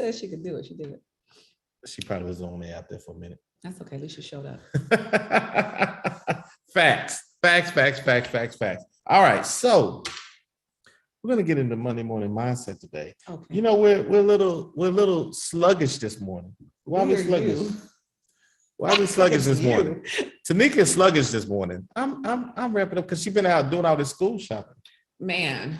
said she could do it. She did it. She probably was only out there for a minute. That's okay. At least she showed up. Facts. All right, so we're gonna get into Monday morning mindset today. Okay. You know, we're a little sluggish this morning. Why are we sluggish? Why are we sluggish this morning? Tanika's sluggish this morning. I'm wrapping up because she's been out doing all this school shopping. Man,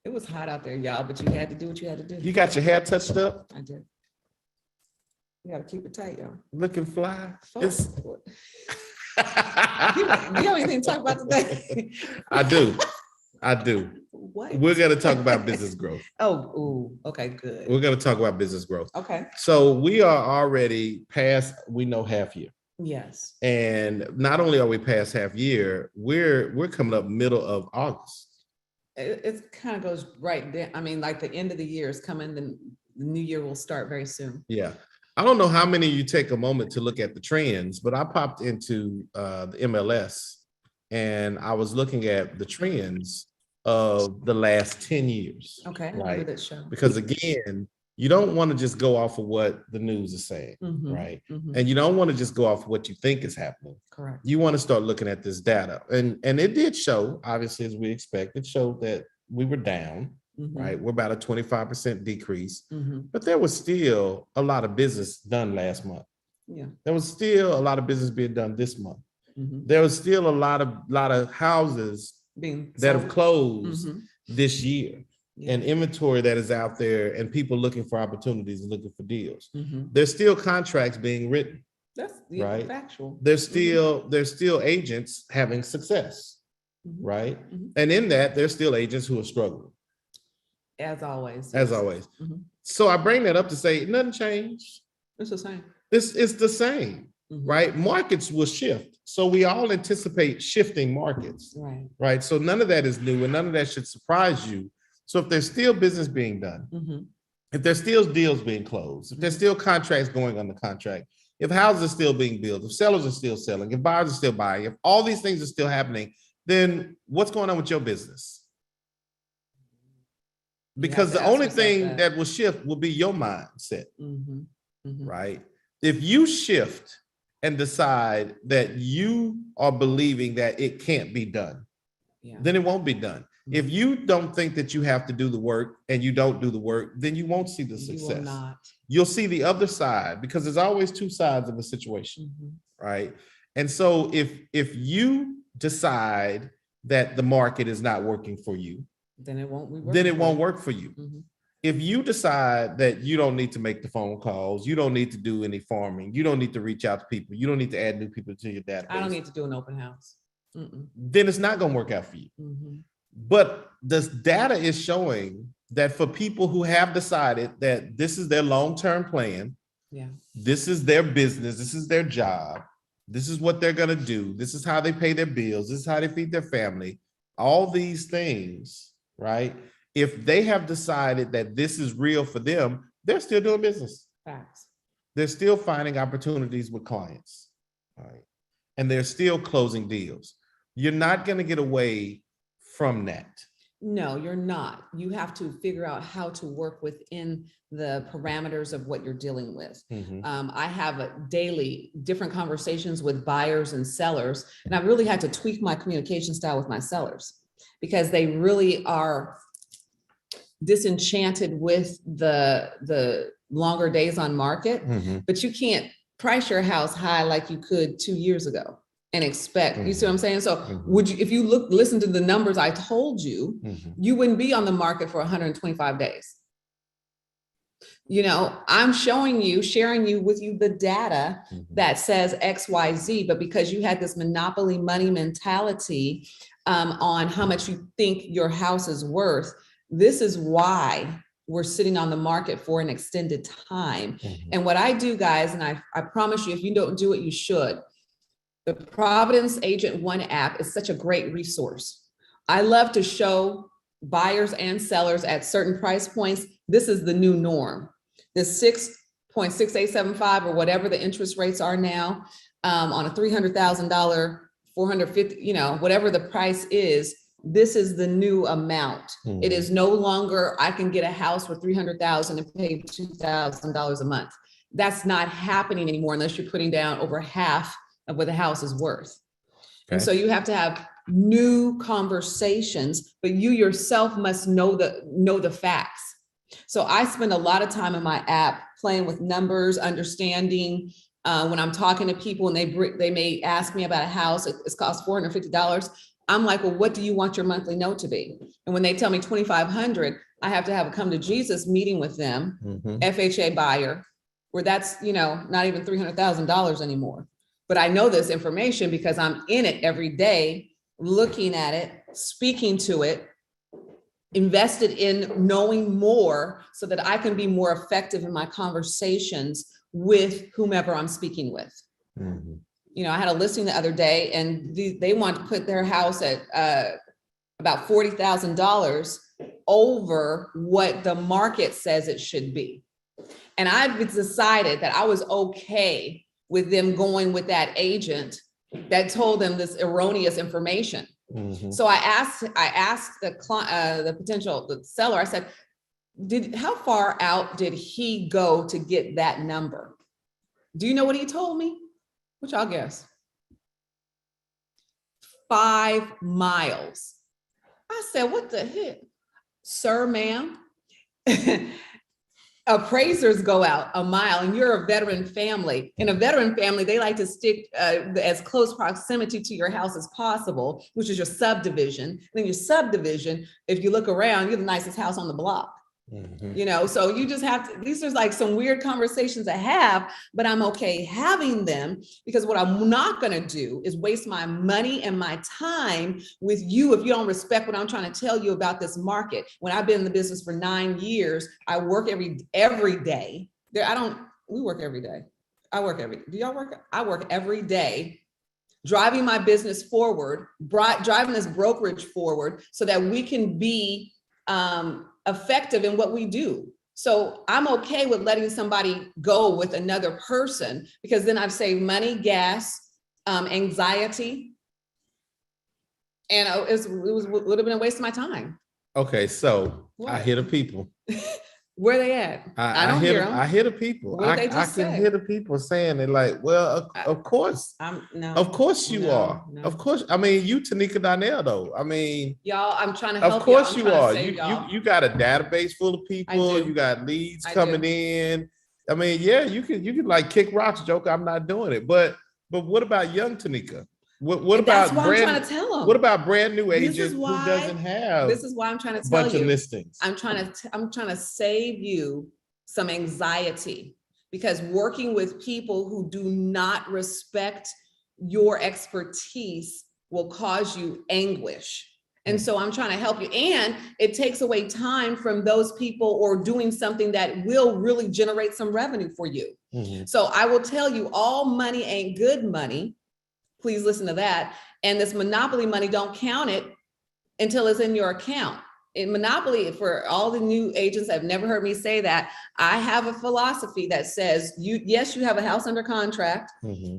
it was hot out there, y'all, but you had to do what you had to do. You got your hair touched up? I did. You gotta keep it tight, y'all. Looking fly. You have anything to talk about today? I do. What? We're going to talk about business growth. Okay, good. We're going to talk about business growth. Okay. So we are already past, we know, half year. Yes. And not only are we past half year, we're coming up middle of August. It kind of goes right there. I mean, like the end of the year is coming, the new year will start very soon. Yeah. I don't know how many of you take a moment to look at the trends, but I popped into the MLS and I was looking at the trends of the last 10 years. Okay. Right. That show. Because again, you don't want to just go off of what the news is saying, right? And you don't want to just go off of what you think is happening. Correct. You want to start looking at this data. And it did show, obviously, as we expect, it showed that we were down, right? We're about a 25% decrease, but there was still a lot of business done last month. Yeah. There was still a lot of business being done this month. There was still a lot of houses that have closed this year. Yeah. And inventory that is out there and people looking for opportunities and looking for deals. There's still contracts being written. That's right. Factual. There's still agents having success, right? And in that, there's still agents who are struggling. As always. As always. So I bring that up to say nothing changed. It's the same. It's the same, right? Markets will shift. So we all anticipate shifting markets, right? So none of that is new and none of that should surprise you. So if there's still business being done, if there's still deals being closed, if there's still contracts going under contract, if houses are still being built, if sellers are still selling, if buyers are still buying, if all these things are still happening, then what's going on with your business? Because the only thing that will shift will be your mindset, right? If you shift and decide that you are believing that it can't be done, then it won't be done. If you don't think that you have to do the work and you don't do the work, then you won't see the success. You will not. You'll see the other side because there's always two sides of a situation, right? And so if you decide that the market is not working for you, then it won't work for you. If you decide that you don't need to make the phone calls, you don't need to do any farming, you don't need to reach out to people, you don't need to add new people to your database. I don't need to do an open house. Then it's not going to work out for you. But the data is showing that for people who have decided that this is their long-term plan, this is their business, this is their job, this is what they're going to do, this is how they pay their bills, this is how they feed their family, all these things, right? If they have decided that this is real for them, they're still doing business. Facts. They're still finding opportunities with clients, right? And they're still closing deals. You're not going to get away from that. No, you're not. You have to figure out how to work within the parameters of what you're dealing with. I have daily different conversations with buyers and sellers, and I really had to tweak my communication style with my sellers because they really are disenchanted with the longer days on market, but you can't price your house high like you could 2 years ago and expect, you see what I'm saying? So would you, if you listen to the numbers I told you, you wouldn't be on the market for 125 days. You know, I'm sharing with you the data that says X, Y, Z, but because you had this monopoly money mentality on how much you think your house is worth, this is why we're sitting on the market for an extended time. And what I do, guys, and I promise you, if you don't do it, you should. The Providence Agent One app is such a great resource. I love to show buyers and sellers at certain price points, this is the new norm. This 6.6875 or whatever the interest rates are now on a $300,000, 450, you know, whatever the price is, this is the new amount. It is no longer, I can get a house for $300,000 and pay $2,000 a month. That's not happening anymore unless you're putting down over half of what the house is worth. Okay. And so you have to have new conversations, but you yourself must know the facts. So I spend a lot of time in my app playing with numbers, understanding when I'm talking to people and they may ask me about a house, it's cost $450. I'm like, well, what do you want your monthly note to be? And when they tell me $2,500, I have to have a come to Jesus meeting with them, FHA buyer, where that's, not even $300,000 anymore. But I know this information because I'm in it every day, looking at it, speaking to it, invested in knowing more so that I can be more effective in my conversations with whomever I'm speaking with. I had a listing the other day and they want to put their house at about $40,000 over what the market says it should be. And I've decided that I was okay with them going with that agent that told them this erroneous information. So I asked the potential seller, I said, how far out did he go to get that number? Do you know what he told me? What y'all guess? 5 miles. I said, what the heck? Sir, ma'am, appraisers go out a mile and you're a veteran family. In a veteran family, they like to stick as close proximity to your house as possible, which is your subdivision. Then your subdivision, if you look around, you're the nicest house on the block. So you just have to, these are like some weird conversations to have, but I'm okay having them because what I'm not going to do is waste my money and my time with you if you don't respect what I'm trying to tell you about this market. When I've been in the business for 9 years, I work every day. We work every day. Do y'all work? I work every day, driving my business forward, driving this brokerage forward so that we can be, effective in what we do. So I'm okay with letting somebody go with another person because then I've saved money, gas, anxiety, and it would have been a waste of my time. Okay, so what? I hear the people. Where they at? I don't hear them. I hear the people. I can hear the people saying it like, well, of course. Of course you are. No. Of course. I mean, you Tanika Donnell, though. I mean, y'all, I'm trying to help. Of course you are. You got a database full of people. You got leads coming in. I mean, yeah, you can like kick rocks, Joker. I'm not doing it. But what about young Tanika? What about I'm trying to tell them. What about brand new agent who doesn't have? This is why I'm trying to tell you. Bunch of listings. I'm trying to save you some anxiety because working with people who do not respect your expertise will cause you anguish. And so I'm trying to help you. And it takes away time from those people or doing something that will really generate some revenue for you. So I will tell you, all money ain't good money. Please listen to that. And this monopoly money, don't count it until it's in your account. In Monopoly, for all the new agents that have never heard me say that, I have a philosophy that says, yes, you have a house under contract.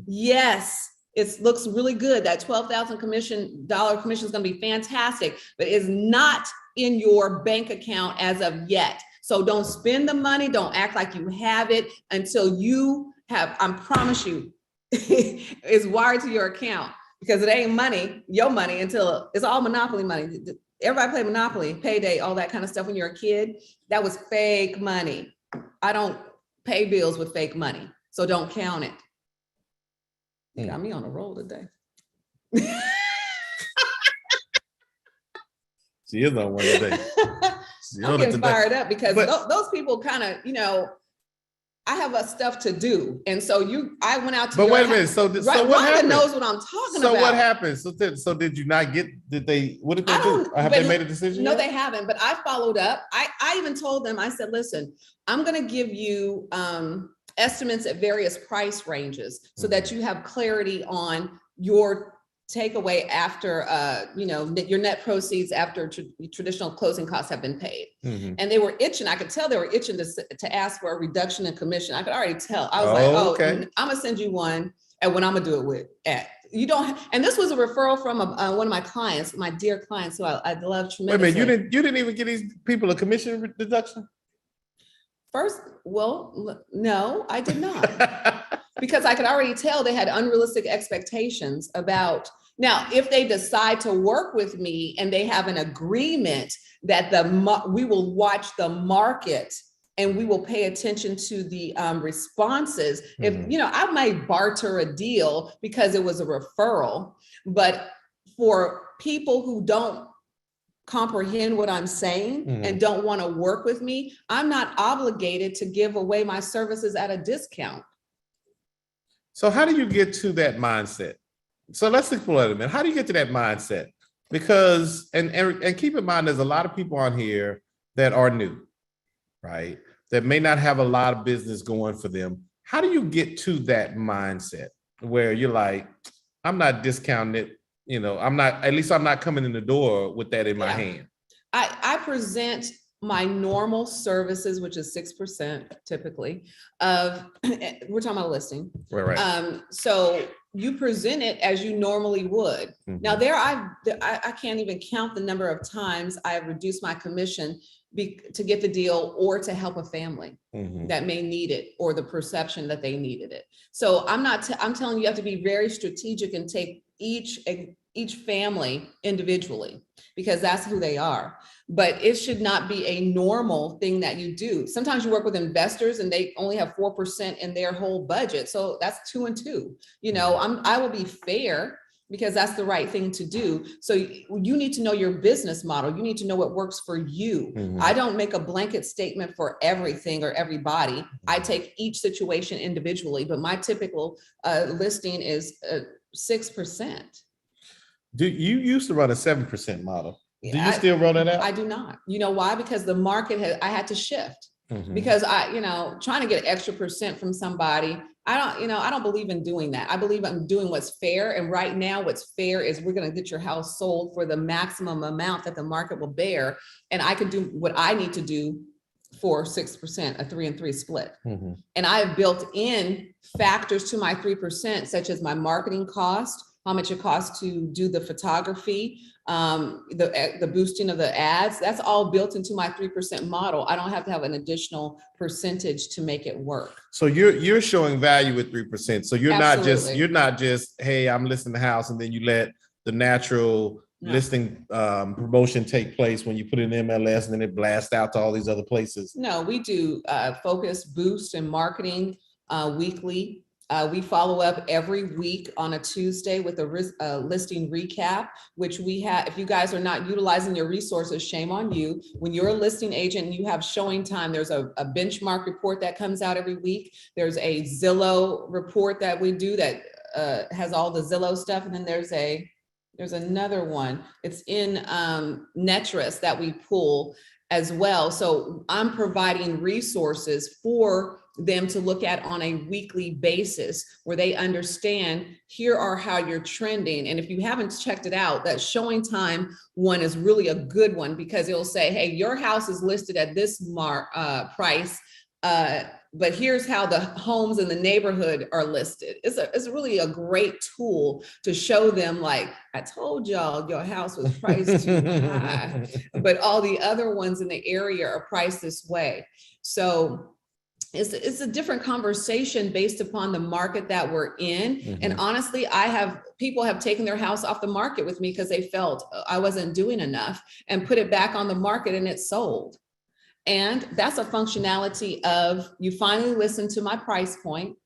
Yes, it looks really good. That $12,000 commission is going to be fantastic, but it's not in your bank account as of yet. So don't spend the money. Don't act like you have it until you have, I promise you, is wired to your account because it ain't your money until it's all Monopoly money. Everybody play Monopoly, Payday, all that kind of stuff when you're a kid. That was fake money. I don't pay bills with fake money, so don't count it. You got me on a roll today. She is on one today. I'm getting fired up because those people kind of, I have stuff to do. And so I went out to But wait a minute. So what happened? Knows what I'm talking about. So what happened? So did you not what did they do? Have they made a decision? No, they haven't, but I followed up. I even told them, I said, listen, I'm going to give you estimates at various price ranges so that you have clarity on your takeaway after, your net proceeds after traditional closing costs have been paid. And they were itching. I could tell they were itching to ask for a reduction in commission. I could already tell. I was okay. I'm going to send you one at what I'm going to do it with at. you don't, and this was a referral from one of my clients, my dear clients who I love tremendously. Wait a minute, you didn't even give these people a commission deduction? First, well, no, I did not. Because I could already tell they had unrealistic expectations about, now, if they decide to work with me and they have an agreement that we will watch the market and we will pay attention to the responses. If, I might barter a deal because it was a referral, but for people who don't comprehend what I'm saying and don't want to work with me, I'm not obligated to give away my services at a discount. So how do you get to that mindset? So let's explore it a minute. How do you get to that mindset? Because, and keep in mind, there's a lot of people on here that are new, right? That may not have a lot of business going for them. How do you get to that mindset where you're like, I'm not discounting it, I'm not coming in the door with that in my hand? I present my normal services, which is 6% typically of, we're talking about listing. Right. So you present it as you normally would. Now I can't even count the number of times I've reduced my commission to get the deal or to help a family that may need it or the perception that they needed it. So I'm telling you have to be very strategic and take each family individually because that's who they are. But it should not be a normal thing that you do. Sometimes you work with investors and they only have 4% in their whole budget. So that's 2 and 2. I will be fair because that's the right thing to do. So you need to know your business model. You need to know what works for you. I don't make a blanket statement for everything or everybody. I take each situation individually, but my typical listing is 6%. You used to run a 7% model. Do you still run it out? I do not. You know why? Because the market I had to shift because trying to get an extra percent from somebody, I don't believe in doing that. I believe I'm doing what's fair. And right now what's fair is we're going to get your house sold for the maximum amount that the market will bear. And I can do what I need to do for 6%, a 3 and 3 split. And I have built in factors to my 3%, such as my marketing cost, how much it costs to do the photography, the boosting of the ads. That's all built into my 3% model. I don't have to have an additional percentage to make it work. So you're showing value with 3%. So you're not just, hey, I'm listing the house, and then you let the natural listing promotion take place when you put it in MLS and then it blasts out to all these other places. No, we do focus, boost, and marketing weekly. We follow up every week on a Tuesday with a listing recap, which we have. If you guys are not utilizing your resources, shame on you. When you're a listing agent and you have showing time, there's a benchmark report that comes out every week. There's a Zillow report that we do that has all the Zillow stuff. And then there's another one. It's in Netris that we pull as well. So I'm providing resources for them to look at on a weekly basis where they understand here are how you're trending. And if you haven't checked it out, that showing time one is really a good one because it'll say, hey, your house is listed at this price, but here's how the homes in the neighborhood are listed. It's really a great tool to show them, like, I told y'all your house was priced too high, but all the other ones in the area are priced this way. So it's a different conversation based upon the market that we're in. And honestly, people have taken their house off the market with me because they felt I wasn't doing enough and put it back on the market and it sold. And that's a functionality of you finally listen to my price point.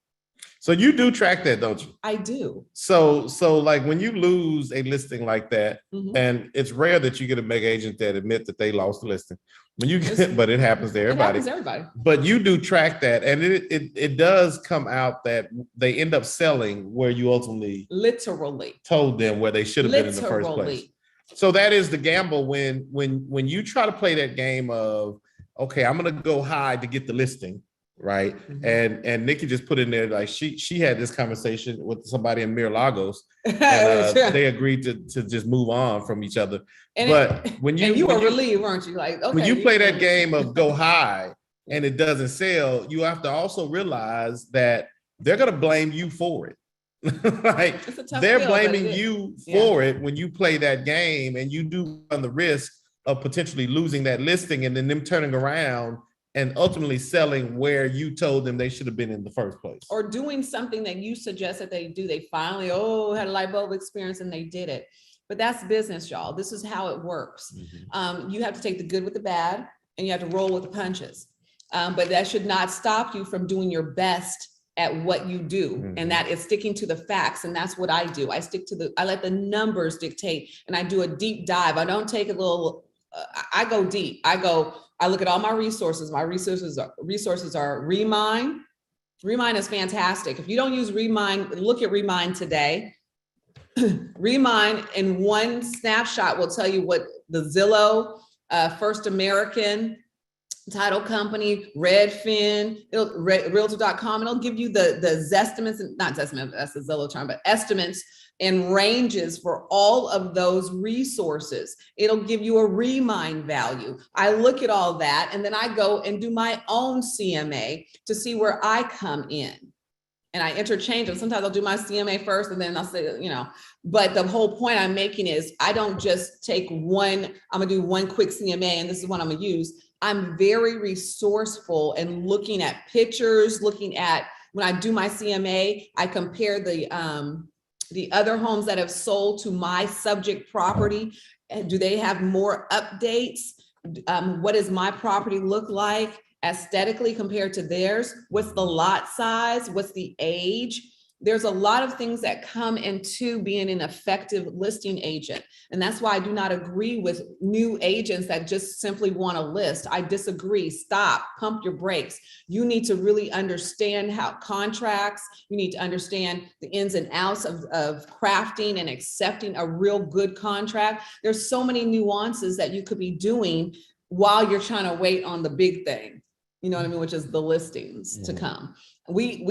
So you do track that, don't you? I do. So like when you lose a listing like that, and it's rare that you get a mega agent that admit that they lost the listing. When you get, but it happens to everybody. It happens to everybody. But you do track that, and it does come out that they end up selling where you ultimately literally told them where they should have been in the first place. So that is the gamble when you try to play that game of, okay, I'm gonna go high to get the listing. Right. And Nikki just put in there, like she had this conversation with somebody in Mir-a-Lagos and they agreed to just move on from each other. But when you were relieved, weren't you? Like, okay, when you play that game of go high and it doesn't sell, you have to also realize that they're going to blame you for it. Like they're blaming you for it when you play that game, and you do run the risk of potentially losing that listing and then them turning around and ultimately selling where you told them they should have been in the first place. Or doing something that you suggest that they do. They finally, had a light bulb experience and they did it. But that's business, y'all. This is how it works. You have to take the good with the bad, and you have to roll with the punches. But that should not stop you from doing your best at what you do. And that is sticking to the facts. And that's what I do. I let the numbers dictate, and I do a deep dive. I don't take a little, I go deep. I look at all my resources. My resources are Remind. Remind is fantastic. If you don't use Remind, look at Remind today. Remind in one snapshot will tell you what the Zillow, First American, title company, Redfin, Realtor.com, it'll give you the zestimates, not zestimates, that's the Zillow term, but estimates and ranges for all of those resources. It'll give you a Remind value. I look at all that, and then I go and do my own CMA to see where I come in. And I interchange them. Sometimes I'll do my CMA first, and then I'll say, but the whole point I'm making is I don't just take I'm gonna do one quick CMA and this is what I'm gonna use. I'm very resourceful and looking at pictures, looking at, when I do my CMA, I compare the other homes that have sold to my subject property. Do they have more updates? What does my property look like aesthetically compared to theirs? What's the lot size? What's the age? There's a lot of things that come into being an effective listing agent. And that's why I do not agree with new agents that just simply want to list. I disagree. Stop, pump your brakes. You need to really understand how contracts, you need to understand the ins and outs of crafting and accepting a real good contract. There's so many nuances that you could be doing while you're trying to wait on the big thing. You know what I mean? Which is the listings to come. We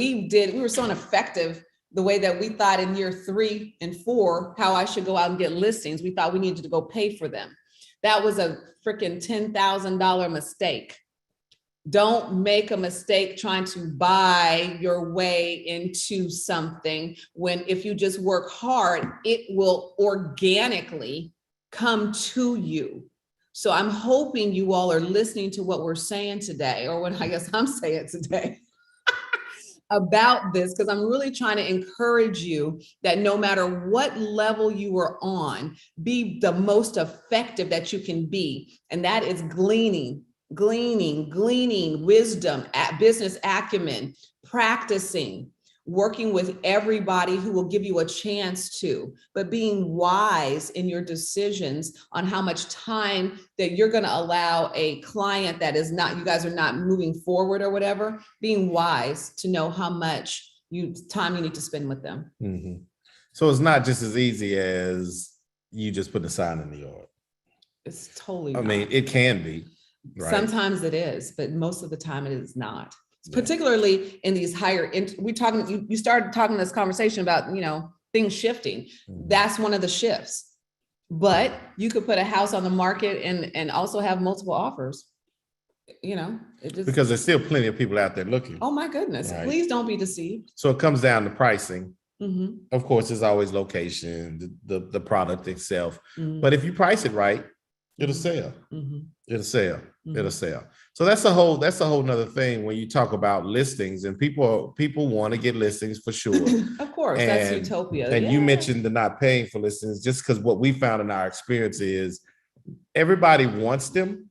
were so ineffective the way that we thought in year 3 and 4, how I should go out and get listings. We thought we needed to go pay for them. That was a freaking $10,000 mistake. Don't make a mistake trying to buy your way into something when if you just work hard, it will organically come to you. So I'm hoping you all are listening to what we're saying today, or what I guess I'm saying today about this, because I'm really trying to encourage you that no matter what level you are on, be the most effective that you can be. And that is gleaning wisdom, business acumen, practicing, working with everybody who will give you a chance to, but being wise in your decisions on how much time that you're going to allow a client that is not, you guys are not moving forward or whatever, being wise to know how much time you need to spend with them. Mm-hmm. So it's not just as easy as you just put a sign in the yard. It's totally I mean, it can be. Right? Sometimes it is, but most of the time it is not. Particularly in these higher, you started talking this conversation about, things shifting. That's one of the shifts, but you could put a house on the market and also have multiple offers, because there's still plenty of people out there looking. Oh my goodness. Right. Please don't be deceived. So it comes down to pricing. Mm-hmm. Of course, there's always location, the product itself, but if you price it right, it'll sell. Mm-hmm. It'll sell. Mm-hmm. It'll sell. So that's a whole nother thing when you talk about listings, and people want to get listings for sure. Of course, that's utopia. And you mentioned the not paying for listings, just because what we found in our experience is everybody wants them,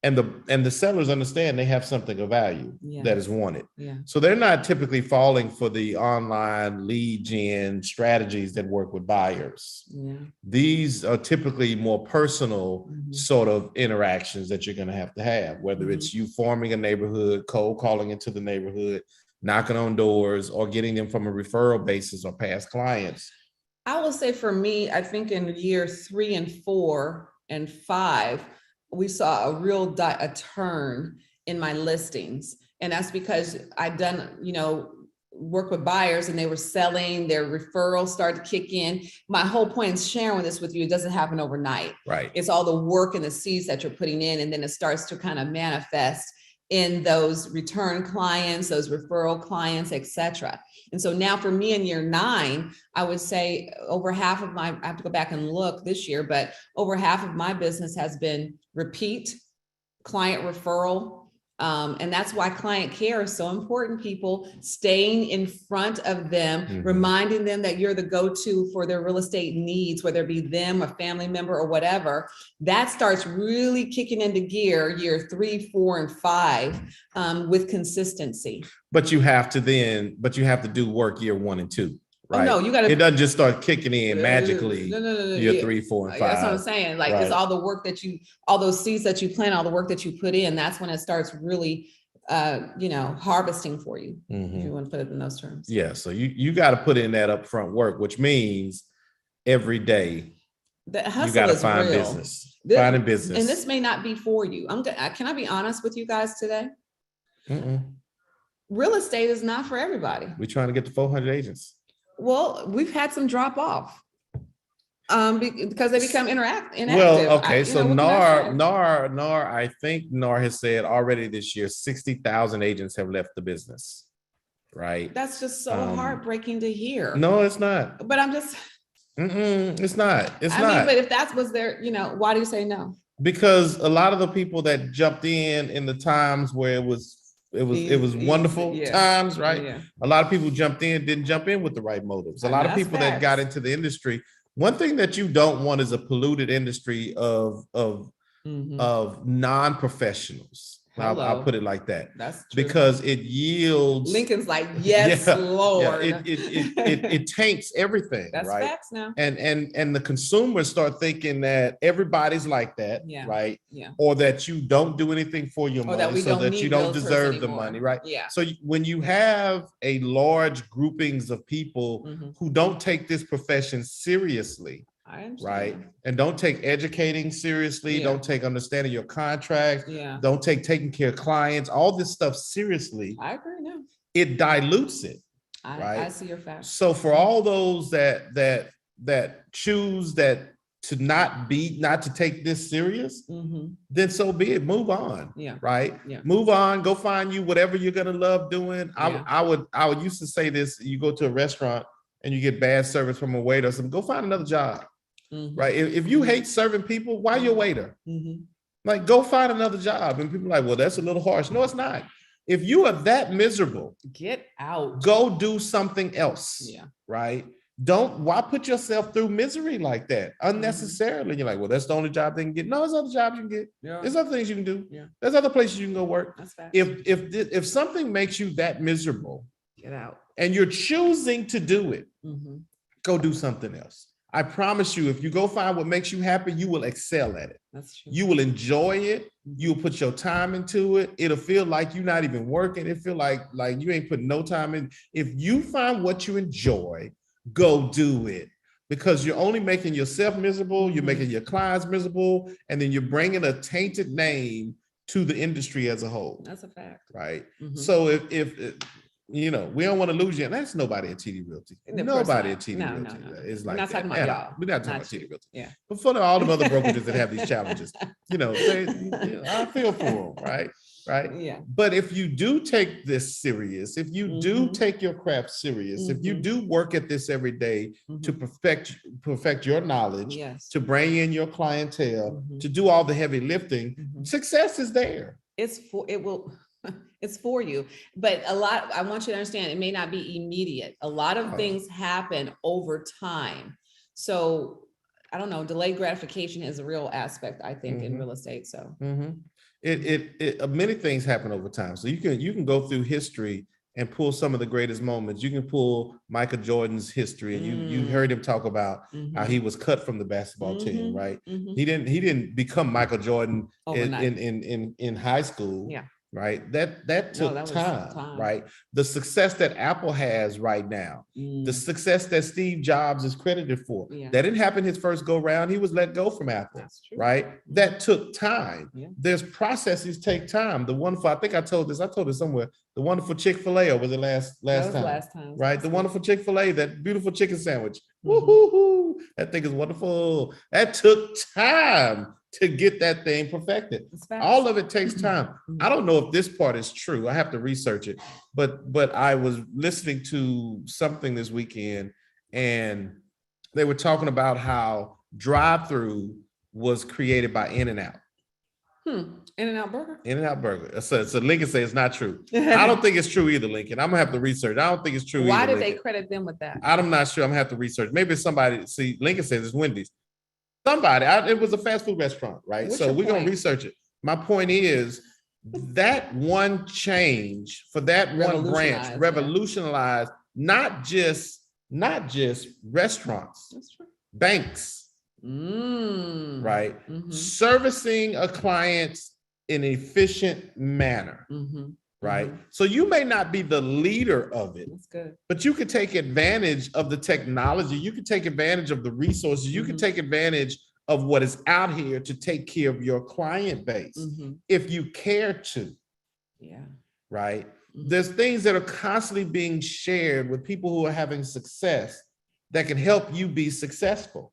and the sellers understand they have something of value that is wanted. Yeah. So they're not typically falling for the online lead gen strategies that work with buyers. Yeah. These are typically more personal sort of interactions that you're going to have, whether it's you forming a neighborhood, cold calling into the neighborhood, knocking on doors, or getting them from a referral basis or past clients. I will say for me, I think in year 3 and 4 and 5, we saw a real a turn in my listings. And that's because I've done, work with buyers and they were selling, their referrals started to kick in. My whole point is sharing this with you. It doesn't happen overnight. Right. It's all the work and the seeds that you're putting in, and then it starts to kind of manifest in those return clients, those referral clients, et cetera. And so now for me in year 9, I would say over half of I have to go back and look this year, but over half of my business has been repeat client referral. And that's why client care is so important, people. Staying in front of them, reminding them that you're the go-to for their real estate needs, whether it be them, a family member, or whatever. That starts really kicking into gear year 3, 4, and 5 with consistency. But you have to do work year 1 and 2. Right. Oh, no, you got to. It doesn't just start kicking in magically. No. Year 3, 4, and 5. That's what I'm saying. Like, it's all the work that all those seeds that you plant, all the work that you put in. That's when it starts really, harvesting for you. If you want to put it in those terms. Yeah. So you got to put in that upfront work, which means every day the hustle you got to is find real. business. Finding business. And this may not be for you. Can I be honest with you guys today? Real estate is not for everybody. We're trying to get to 400 agents. Well, we've had some drop off because they become inactive. Well, okay. So NAR, I think NAR has said already this year, 60,000 agents have left the business. Right. That's just so heartbreaking to hear. No, it's not. But I'm just. It's not. It's I not. mean, but if that was their, why do you say no? Because a lot of the people that jumped in the times where it was wonderful times, right? Yeah. A lot of people didn't jump in with the right motives. A lot of people that got into the industry. One thing that you don't want is a polluted industry of non-professionals. I'll put it like that. That's true. Because it yields. Lincoln's like, yes, Lord. Yeah, it taints everything. That's right? Facts now. And the consumers start thinking that everybody's like that, right? Yeah. Or that you don't do anything for your money, so that you don't deserve the money, right? Yeah. So when you have a large groupings of people who don't take this profession seriously, right, and don't take educating seriously, don't take understanding your contracts, don't take taking care of clients, all this stuff seriously. I agree now. It dilutes it. Right. I see your facts. So for all those that choose to not to take this serious, then so be it. Move on. Yeah. Right. Yeah. Move on. Go find you whatever you're gonna love doing. Yeah. I would used to say this: you go to a restaurant and you get bad service from a waiter, or something, go find another job. Right. If you hate serving people, why you a waiter? Like, go find another job. And people are like, well, that's a little harsh. No, it's not. If you are that miserable, get out. Go do something else. Yeah. Right. Why put yourself through misery like that unnecessarily? You're like, well, that's the only job they can get. No, there's other jobs you can get. Yeah. There's other things you can do. Yeah. There's other places you can go work. That's fact. If something makes you that miserable, get out. And you're choosing to do it, go do something else. I promise you, if you go find what makes you happy, you will excel at it. That's true. You will enjoy it. You'll put your time into it. It'll feel like you're not even working. It feel like you ain't putting no time in. If you find what you enjoy, go do it. Because you're only making yourself miserable. You're making your clients miserable. And then you're bringing a tainted name to the industry as a whole. That's a fact. Right. So if we don't want to lose you. And that's nobody at TD Realty. Nobody at TD Realty. It's like, we're not talking about y'all. We're not talking about TD Realty. Yeah. But for all the other brokerages that have these challenges, I feel for them, right? Right. Yeah. But if you do take this serious, if you do take your craft serious, if you do work at this every day to perfect your knowledge, to bring in your clientele, to do all the heavy lifting, success is there. It's for you. But I want you to understand, it may not be immediate. A lot of things happen over time. So I don't know, delayed gratification is a real aspect, I think, in real estate. So many things happen over time. So you can go through history and pull some of the greatest moments. You can pull Michael Jordan's history, and you heard him talk about how he was cut from the basketball team, right? He didn't become Michael Jordan in high school. Yeah. Right. That took time, right? The success that Apple has right now, the success that Steve Jobs is credited for, that didn't happen his first go round. He was let go from Apple, right? That took time. Yeah. There's processes take time. I think I told this somewhere, the wonderful Chick-fil-A, or was it last time? Right. The wonderful Chick-fil-A, that beautiful chicken sandwich. Woo-hoo-hoo. That thing is wonderful. That took time to get that thing perfected. All of it takes time. I don't know if this part is true. I have to research it. But I was listening to something this weekend, and they were talking about how drive-through was created by In-N-Out. In-N-Out Burger? In-N-Out Burger. So Lincoln says it's not true. I don't think it's true either, Lincoln. I'm gonna have to research. I don't think it's true. Why either, did Lincoln. they credit them with that? I'm not sure. I'm gonna have to research. Maybe it's somebody. See, Lincoln says it's Wendy's. Somebody. It was a fast food restaurant, right? What's so we're gonna research it. My point is that one change for that one branch revolutionized not just restaurants, banks. Right? Servicing a client in an efficient manner. Right? So you may not be the leader of it. That's good. But you can take advantage of the technology. You can take advantage of the resources. You can take advantage of what is out here to take care of your client base if you care to. Yeah. Right? There's things that are constantly being shared with people who are having success that can help you be successful,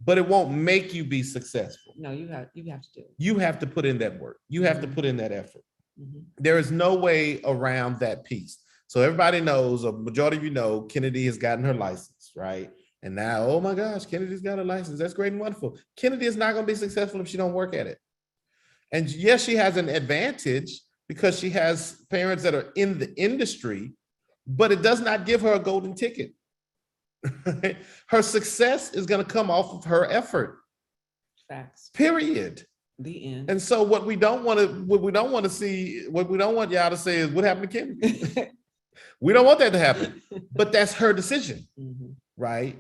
but it won't make you be successful. No, you have to do it. You have to put in that work. You have to put in that effort. There is no way around that piece. So everybody knows, a majority of you know, Kennedy has gotten her license, right? And now, oh my gosh, Kennedy's got a license. That's great and wonderful. Kennedy is not going to be successful if she don't work at it. And yes, she has an advantage because she has parents that are in the industry, but it does not give her a golden ticket. Her success is going to come off of her effort. Facts. Period. The end. And so what we don't want y'all to say is what happened to Kennedy. We don't want that to happen, but that's her decision, right?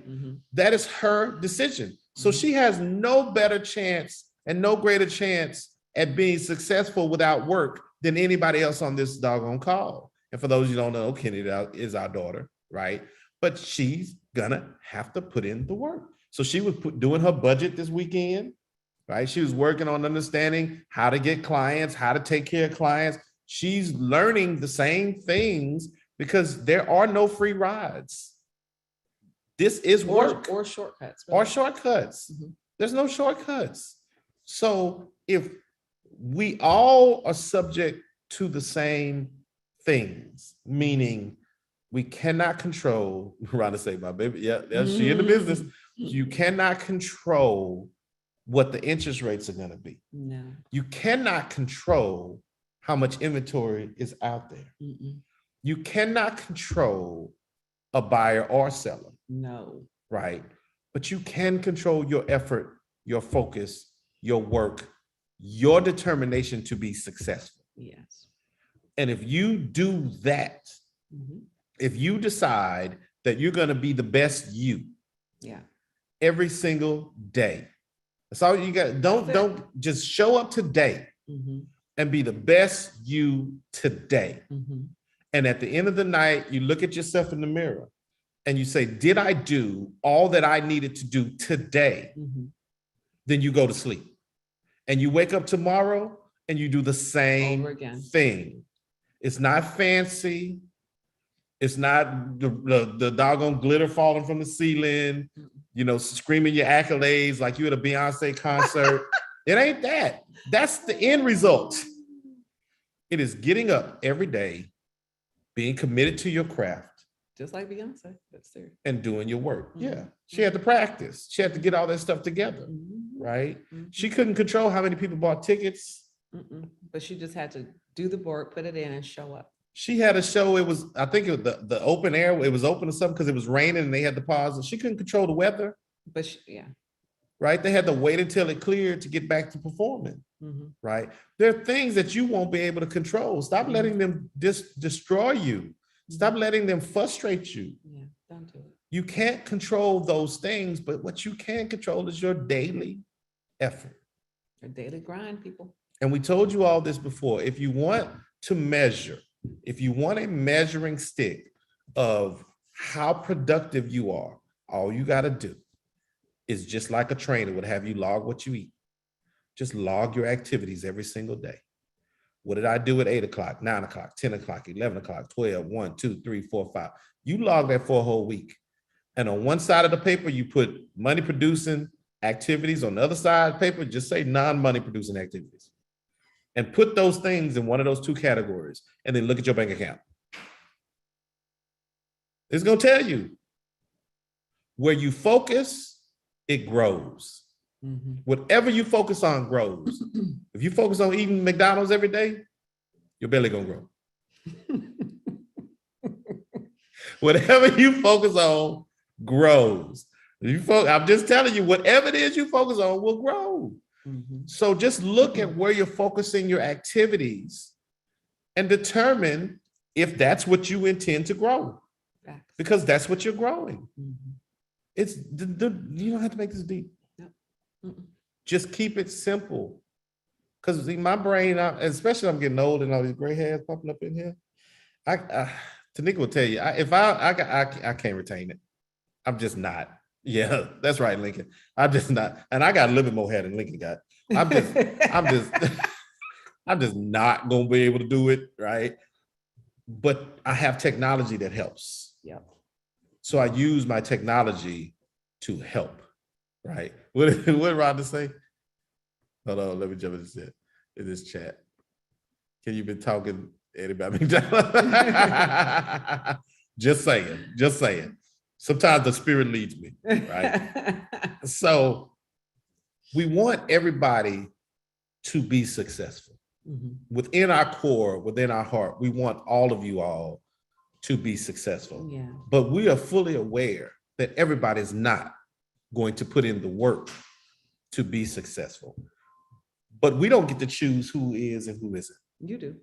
That is her decision. So she has no better chance and no greater chance at being successful without work than anybody else on this doggone call. And for those you don't know, Kennedy is our daughter, right? But she's gonna have to put in the work. So she was doing her budget this weekend, right? She was working on understanding how to get clients, how to take care of clients. She's learning the same things because there are no free rides. This is work. Or shortcuts. Right? Or shortcuts. There's no shortcuts. So if we all are subject to the same things, meaning we cannot control, Rhonda say, my baby, she in the business. You cannot control what the interest rates are going to be. No. You cannot control how much inventory is out there. You cannot control a buyer or seller. No. Right? But you can control your effort, your focus, your work, your determination to be successful. Yes. And if you do that, if you decide that you're going to be the best you, every single day, that's all you got. Don't just show up today and be the best you today. And at the end of the night, you look at yourself in the mirror and you say, did I do all that I needed to do today? Then you go to sleep and you wake up tomorrow and you do the same thing. It's not fancy. It's not the doggone glitter falling from the ceiling, screaming your accolades like you at a Beyonce concert. It ain't that. That's the end result. It is getting up every day, being committed to your craft. Just like Beyonce. That's there. And doing your work. Yeah. She had to practice. She had to get all that stuff together, right? She couldn't control how many people bought tickets. But she just had to do the work, put it in, and show up. She had a show. It was, I think it was the open air. It was open or something because it was raining and they had to pause. And she couldn't control the weather. But right. They had to wait until it cleared to get back to performing. Right. There are things that you won't be able to control. Stop letting them destroy you. Stop letting them frustrate you. Yeah, don't do it. You can't control those things, but what you can control is your daily effort. Your daily grind, people. And we told you all this before. If you want to measure, if you want a measuring stick of how productive you are, all you got to do is just like a trainer would have you log what you eat. Just log your activities every single day. What did I do at 8 o'clock, 9 o'clock, 10 o'clock, 11 o'clock, 12, 1, 2, 3, 4, 5. You log that for a whole week. And on one side of the paper, you put money producing activities on the other side of paper, just say non-money producing activities. And put those things in one of those two categories, and then look at your bank account. It's going to tell you where you focus, it grows. Mm-hmm. Whatever you focus on grows. If you focus on eating McDonald's every day, your belly going to grow. Whatever you focus on grows. I'm just telling you, whatever it is you focus on will grow. Mm-hmm. So just look at where you're focusing your activities and determine if that's what you intend to grow, because that's what you're growing. Mm-hmm. You don't have to make this deep. No. Just keep it simple. Because my brain, especially I'm getting old and all these gray hairs popping up in here. Tanika will tell you, I can't retain it. I'm just not. Yeah, that's right, Lincoln. I'm just not, and I got a little bit more hair than Lincoln got. I'm just not gonna be able to do it, right? But I have technology that helps. Yeah. So I use my technology to help, right? What did Rhonda say? Hold on, let me jump in this chat. Can you been talking about me? Just saying. Sometimes the spirit leads me, right? So we want everybody to be successful. Mm-hmm. Within our core, within our heart, we want all of you all to be successful. Yeah. But we are fully aware that everybody is not going to put in the work to be successful. But we don't get to choose who is and who isn't. You do.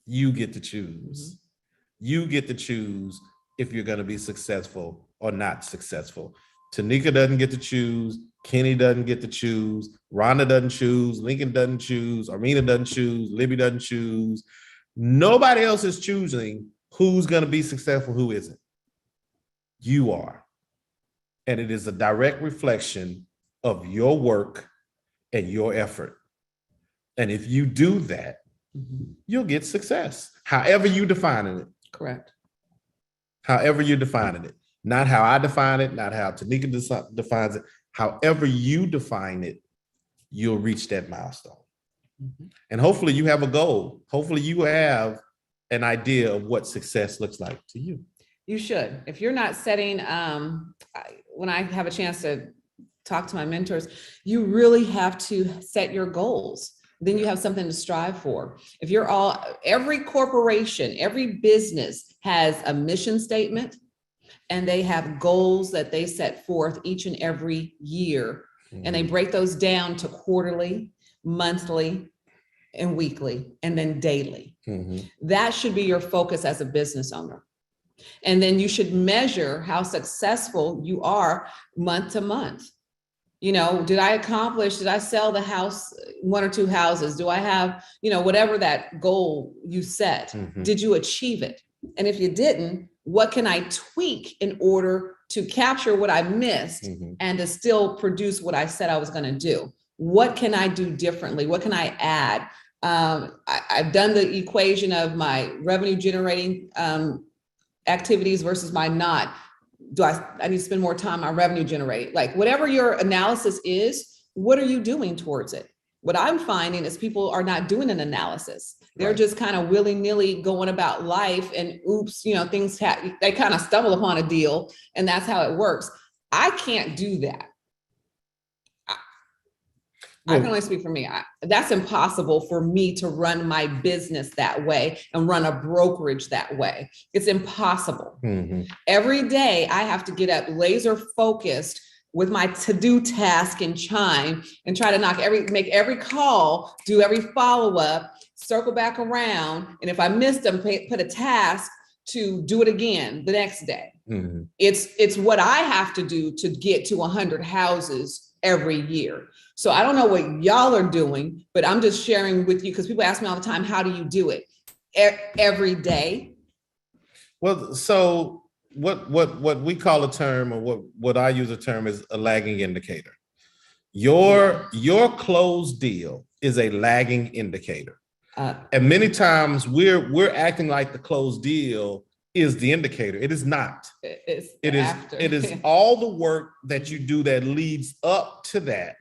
You get to choose. Mm-hmm. You get to choose if you're going to be successful or not successful. Tanika doesn't get to choose. Kenny doesn't get to choose. Rhonda doesn't choose. Lincoln doesn't choose. Armina doesn't choose. Libby doesn't choose. Nobody else is choosing who's going to be successful, who isn't. You are. And it is a direct reflection of your work and your effort. And if you do that, mm-hmm. you'll get success, however you define it. Correct. However you're defining it. Not how I define it, not how Tanika defines it. However you define it, you'll reach that milestone. Mm-hmm. And hopefully you have a goal. Hopefully you have an idea of what success looks like to you. You should. If you're not setting, when I have a chance to talk to my mentors, you really have to set your goals. Then you have something to strive for. If every corporation, every business has a mission statement, and they have goals that they set forth each and every year. Mm-hmm. And they break those down to quarterly, monthly, and weekly, and then daily. Mm-hmm. That should be your focus as a business owner. And then you should measure how successful you are month to month. You know, did I sell the house, 1 or 2 houses? Do I have, whatever that goal you set, mm-hmm. did you achieve it? And if you didn't, what can I tweak in order to capture what I missed, mm-hmm. and to still produce what I said I was going to do? What can I do differently? What can I add? I've done the equation of my revenue generating activities versus my not. I need to spend more time on revenue generating? Like, whatever your analysis is, what are you doing towards it? What I'm finding is people are not doing an analysis. They're right. Just kind of willy-nilly going about life, and oops, things they kind of stumble upon a deal, and that's how it works. I can't do that. I can only speak for me. That's impossible for me to run my business that way and run a brokerage that way. It's impossible. Mm-hmm. Every day I have to get up laser focused with my to-do task in Chime and try to make every call, do every follow-up, circle back around. And if I missed them, put a task to do it again the next day. Mm-hmm. It's what I have to do to get to 100 houses every year. So I don't know what y'all are doing, but I'm just sharing with you because people ask me all the time, how do you do it? Every day? Well, so what we call a term, or what I use a term, is a lagging indicator. Your closed deal is a lagging indicator. And many times we're acting like the closed deal is the indicator. It is not. it is all the work that you do that leads up to that,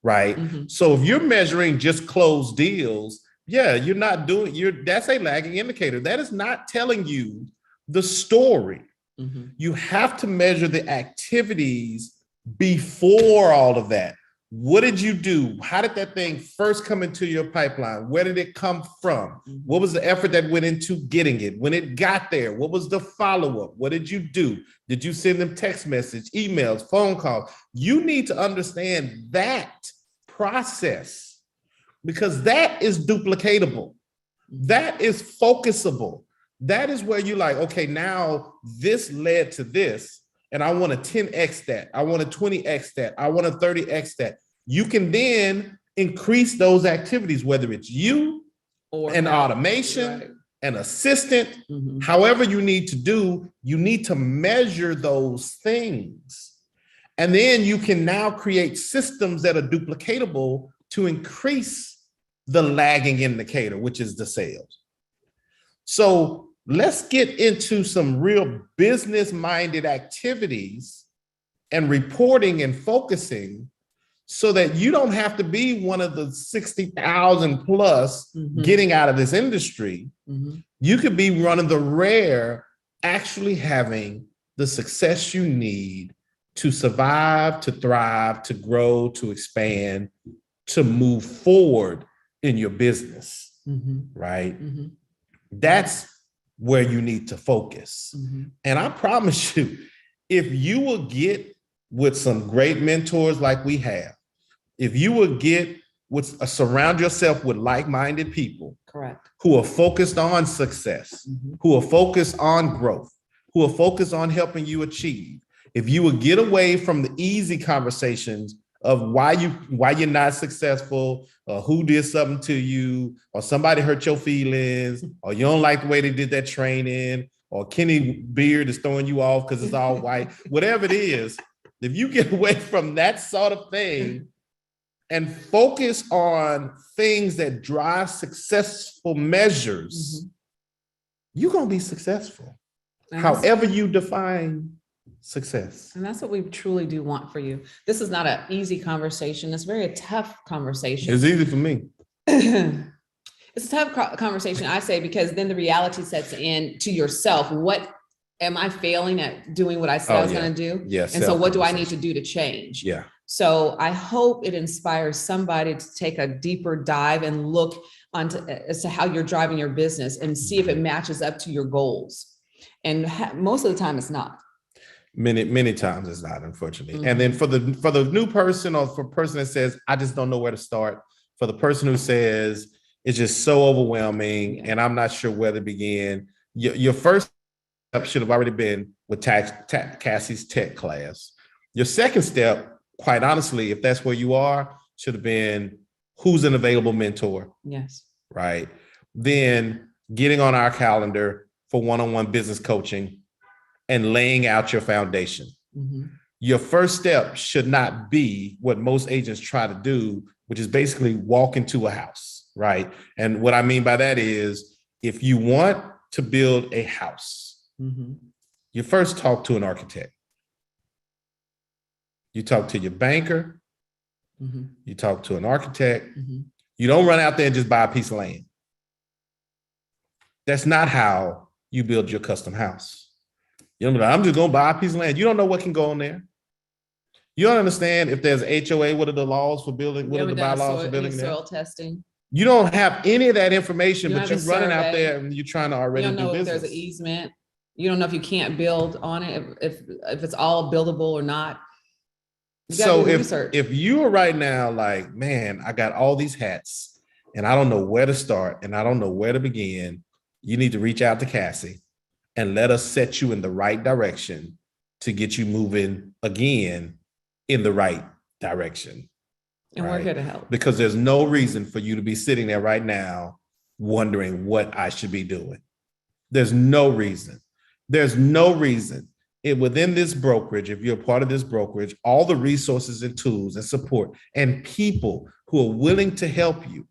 right? So if you're measuring just closed deals, you're not doing, that's a lagging indicator. That is not telling you the story. You have to measure the activities before all of that. What did you do? How did that thing first come into your pipeline? Where did it come from? What was the effort that went into getting it? When it got there, what was the follow-up? What did you do? Did you send them text message, emails, phone calls? You need to understand that process, because that is duplicatable. That is focusable. That is where you're like, okay, now this led to this, and I want to 10x that. I want to 20x that. I want to 30x that. You can then increase those activities, whether it's you, or an automation, an assistant, however you need to do, you need to measure those things. And then you can now create systems that are duplicatable to increase the lagging indicator, which is the sales. So let's get into some real business-minded activities and reporting and focusing, so that you don't have to be one of the 60,000 plus getting out of this industry. You could be one of the rare actually having the success you need to survive, to thrive, to grow, to expand, to move forward in your business, right? That's where you need to focus. And I promise you, if you will get with some great mentors like we have, if you will get with surround yourself with like-minded people, correct, who are focused on success, who are focused on growth, who are focused on helping you achieve, if you will get away from the easy conversations of why you're not successful, or who did something to you, or somebody hurt your feelings, or you don't like the way they did that training, or Kenny Beard is throwing you off because it's all white, whatever it is, if you get away from that sort of thing and focus on things that drive successful measures, you're going to be successful, however you define success. And that's what we truly do want for you. This is not an easy conversation. It's very tough conversation. It's easy for me. It's a tough conversation, I say, because then the reality sets in to yourself. What am I failing at doing what I said I was going to do? Yes. And so what do I need to do to change? Yeah. So I hope it inspires somebody to take a deeper dive and look onto as to how you're driving your business and see if it matches up to your goals. And most of the time it's not. Many times it's not, unfortunately. And then for the new person, or for a person that says, I just don't know where to start, for the person who says it's just so overwhelming and I'm not sure where to begin, your first step should have already been with Cassie's tech class. Your second step, quite honestly, if that's where you are, should have been who's an available mentor. Yes. Right. Then getting on our calendar for one-on-one business coaching and laying out your foundation. Your first step should not be what most agents try to do, which is basically walk into a house, right? And what I mean by that is, if you want to build a house, you first talk to an architect. You talk to your banker. You talk to an architect. You don't run out there and just buy a piece of land. That's not how you build your custom house. You know, I'm just going to buy a piece of land. You don't know what can go on there. You don't understand if there's HOA, what are the laws for building, what are the bylaws for building soil testing. You don't have any of that information, but you're running out there and you're trying to already do business. You don't know if there's an easement. You don't know if you can't build on it, if it's all buildable or not. So if you are right now like, man, I got all these hats and I don't know where to start and I don't know where to begin, you need to reach out to Cassie and let us set you in the right direction to get you moving again in the right direction. And we're here to help. Because there's no reason for you to be sitting there right now wondering what I should be doing. There's no reason. There's no reason. Within this brokerage, if you're a part of this brokerage, all the resources and tools and support and people who are willing to help you,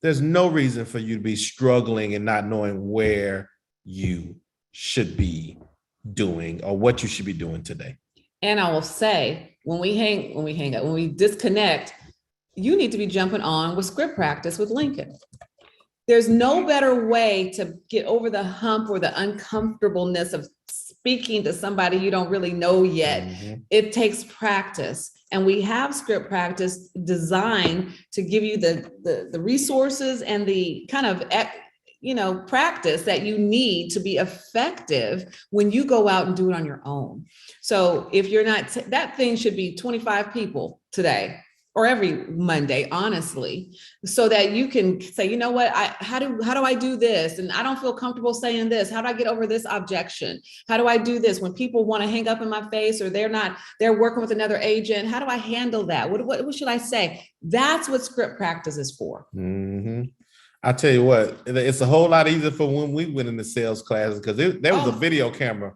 there's no reason for you to be struggling and not knowing where you should be doing or what you should be doing today. And I will say, when we disconnect, you need to be jumping on with script practice with Lincoln. There's no better way to get over the hump or the uncomfortableness of speaking to somebody you don't really know yet. It takes practice. And we have script practice designed to give you the resources and the kind of practice that you need to be effective when you go out and do it on your own. So if you're not, that thing should be 25 people today or every Monday, honestly, so that you can say, you know what, how do I do this? And I don't feel comfortable saying this. How do I get over this objection? How do I do this when people want to hang up in my face or they're working with another agent? How do I handle that? What should I say? That's what script practice is for. I tell you what, it's a whole lot easier for when we went into sales classes because there was a video camera.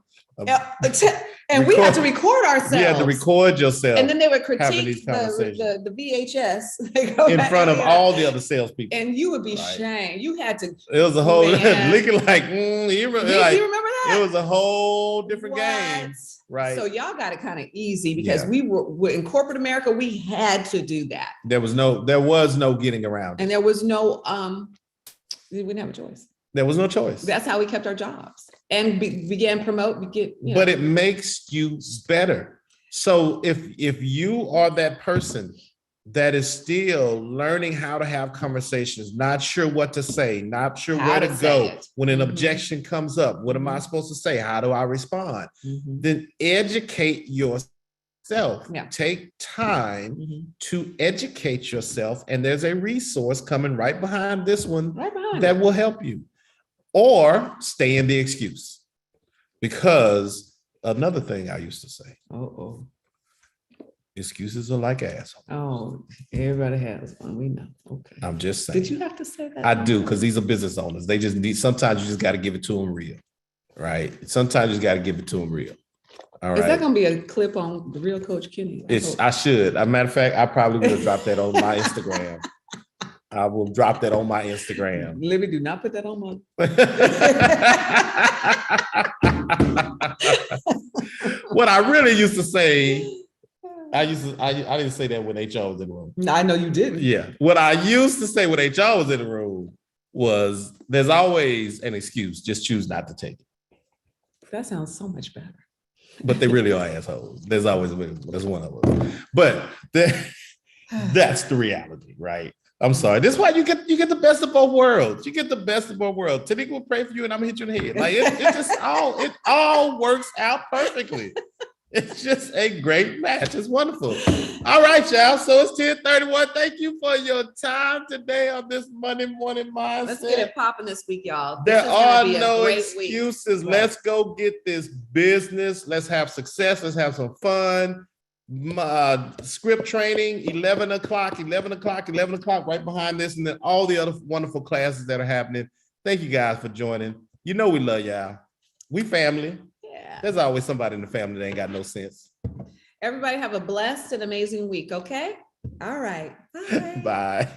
And we had to record ourselves. You had to record yourself. And then they would critique the VHS in front of all the other salespeople. And you would be shamed. You had to. It was a whole looking like, you remember that? It was a whole different game. Right. So y'all got it kind of easy because we were in corporate America. We had to do that. There was no getting around. And there was no, we didn't have a choice. There was no choice. That's how we kept our jobs and began promote. But it makes you better. So if you are that person that is still learning how to have conversations, not sure what to say, not sure where to go when an objection comes up, what am I supposed to say? How do I respond? Then educate yourself. Take time to educate yourself. And there's a resource coming right behind this one that will help you. Or stay in the excuse. Because another thing I used to say, excuses are like assholes. Oh, everybody has one. We know. Okay. I'm just saying. Did you have to say that? I do, because these are business owners. They just need, sometimes you just got to give it to them real. Right? Sometimes you just got to give it to them real. All right. Is that going to be a clip on the Real Coach Kenny? I should. As a matter of fact, I probably would have dropped that on my Instagram. I will drop that on my Instagram. Libby, do not put that on my. What I really used to say, I didn't say that when HR was in the room. I know you didn't. Yeah. What I used to say when HR was in the room was, there's always an excuse. Just choose not to take it. That sounds so much better. But they really are assholes. There's one of them. But that's the reality, right? I'm sorry. This is why you get the best of both worlds. You get the best of both worlds. Tanika will pray for you, and I'm gonna hit you in the head. Like it all works out perfectly. It's just a great match. It's wonderful. All right, y'all. So it's 10:31. Thank you for your time today on this Monday Morning Mindset. Let's get it popping this week, y'all. There are no excuses. Right. Let's go get this business. Let's have success. Let's have some fun. Script training, 11 o'clock, right behind this, and then all the other wonderful classes that are happening. Thank you guys for joining. You know we love y'all. We family. Yeah. There's always somebody in the family that ain't got no sense. Everybody have a blessed and amazing week, okay? All right. Bye. Bye.